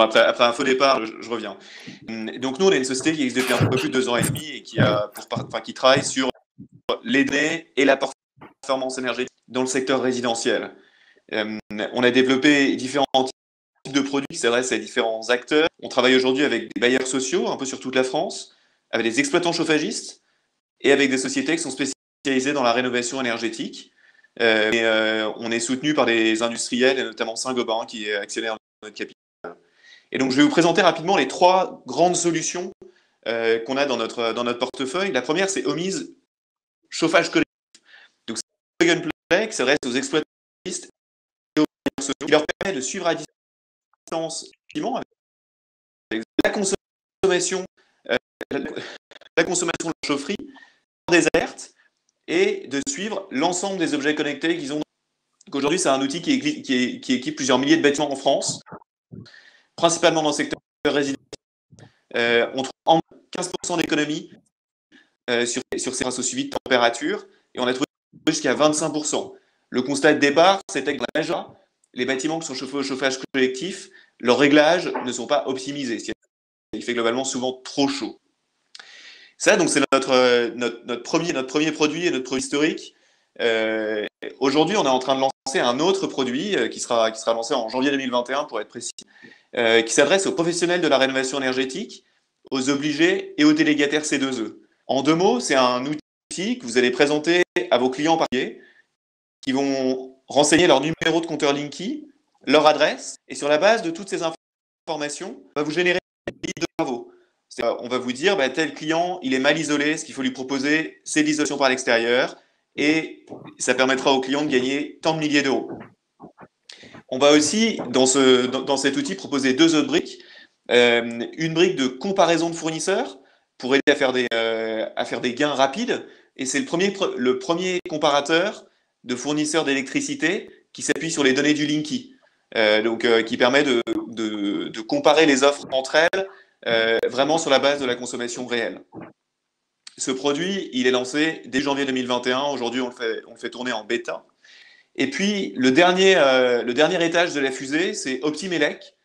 Bonjour, après un faux départ, je reviens. Donc nous, on est une société qui existe depuis un peu plus de 2 ans et demi et qui travaille sur les données et la performance énergétique dans le secteur résidentiel. On a développé différents types de produits qui s'adressent à différents acteurs. On travaille aujourd'hui avec des bailleurs sociaux un peu sur toute la France, avec des exploitants chauffagistes et avec des sociétés qui sont spécialisées dans la rénovation énergétique. On est soutenu par des industriels, et notamment Saint-Gobain, qui est actionnaire de notre capital. Et donc, je vais vous présenter rapidement les 3 grandes solutions qu'on a dans notre portefeuille. La première, c'est Homise Chauffage Collectif. Donc, c'est un plug and play qui s'adresse aux exploitantes et aux bailleurs sociaux, qui leur permet de suivre à distance avec la consommation, la consommation de la chaufferie, des alertes et de suivre l'ensemble des objets connectés qu'ils ont. Donc, aujourd'hui, c'est un outil qui équipe plusieurs milliers de bâtiments en France, principalement dans le secteur résidentiel. On trouve en 15% d'économie sur ces grâce au suivi de température, et on a trouvé jusqu'à 25%. Le constat de départ, c'était que dans la majorité, les bâtiments qui sont chauffés au chauffage collectif, leurs réglages ne sont pas optimisés. Il fait globalement souvent trop chaud. Ça, donc, c'est notre premier produit et notre produit historique. Aujourd'hui, on est en train de lancer un autre produit qui sera lancé en janvier 2021, pour être précis, qui s'adresse aux professionnels de la rénovation énergétique, aux obligés et aux délégataires C2E. En 2 mots, c'est un outil que vous allez présenter à vos clients particuliers qui vont renseigner leur numéro de compteur Linky, leur adresse, et sur la base de toutes ces informations, on va vous générer une liste de travaux. On va vous dire, tel client, il est mal isolé, ce qu'il faut lui proposer, c'est l'isolation par l'extérieur, et ça permettra au client de gagner tant de milliers d'euros. On va aussi, dans cet outil, proposer 2 autres briques. Une brique de comparaison de fournisseurs pour aider à faire des gains rapides. Et c'est le premier comparateur de fournisseurs d'électricité qui s'appuie sur les données du Linky. Qui permet de comparer les offres entre elles vraiment sur la base de la consommation réelle. Ce produit, il est lancé dès janvier 2021. Aujourd'hui, on le fait tourner en bêta. Et puis, le dernier étage de la fusée, c'est Optimelec.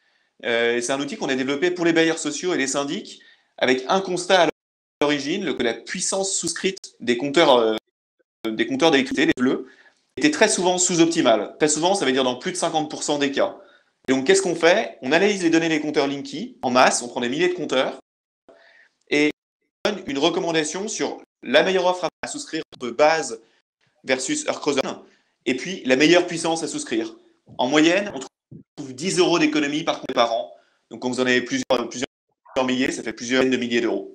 C'est un outil qu'on a développé pour les bailleurs sociaux et les syndics, avec un constat à l'origine, que la puissance souscrite des compteurs d'électricité, les bleus, était très souvent sous-optimale. Très souvent, ça veut dire dans plus de 50% des cas. Et donc, qu'est-ce qu'on fait? On analyse les données des compteurs Linky en masse, on prend des milliers de compteurs, et on donne une recommandation sur la meilleure offre à souscrire de base versus heure creuse, et puis la meilleure puissance à souscrire. En moyenne, on trouve 10 € d'économie par compte par an. Donc, quand vous en avez plusieurs milliers, ça fait plusieurs dizaines de milliers d'euros.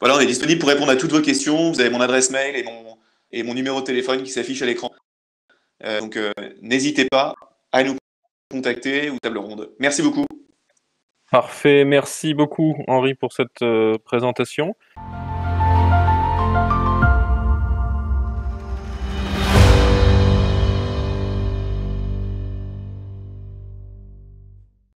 Voilà, on est disponible pour répondre à toutes vos questions. Vous avez mon adresse mail et mon numéro de téléphone qui s'affiche à l'écran. N'hésitez pas à nous contacter ou table ronde. Merci beaucoup. Parfait, merci beaucoup Henri pour cette présentation.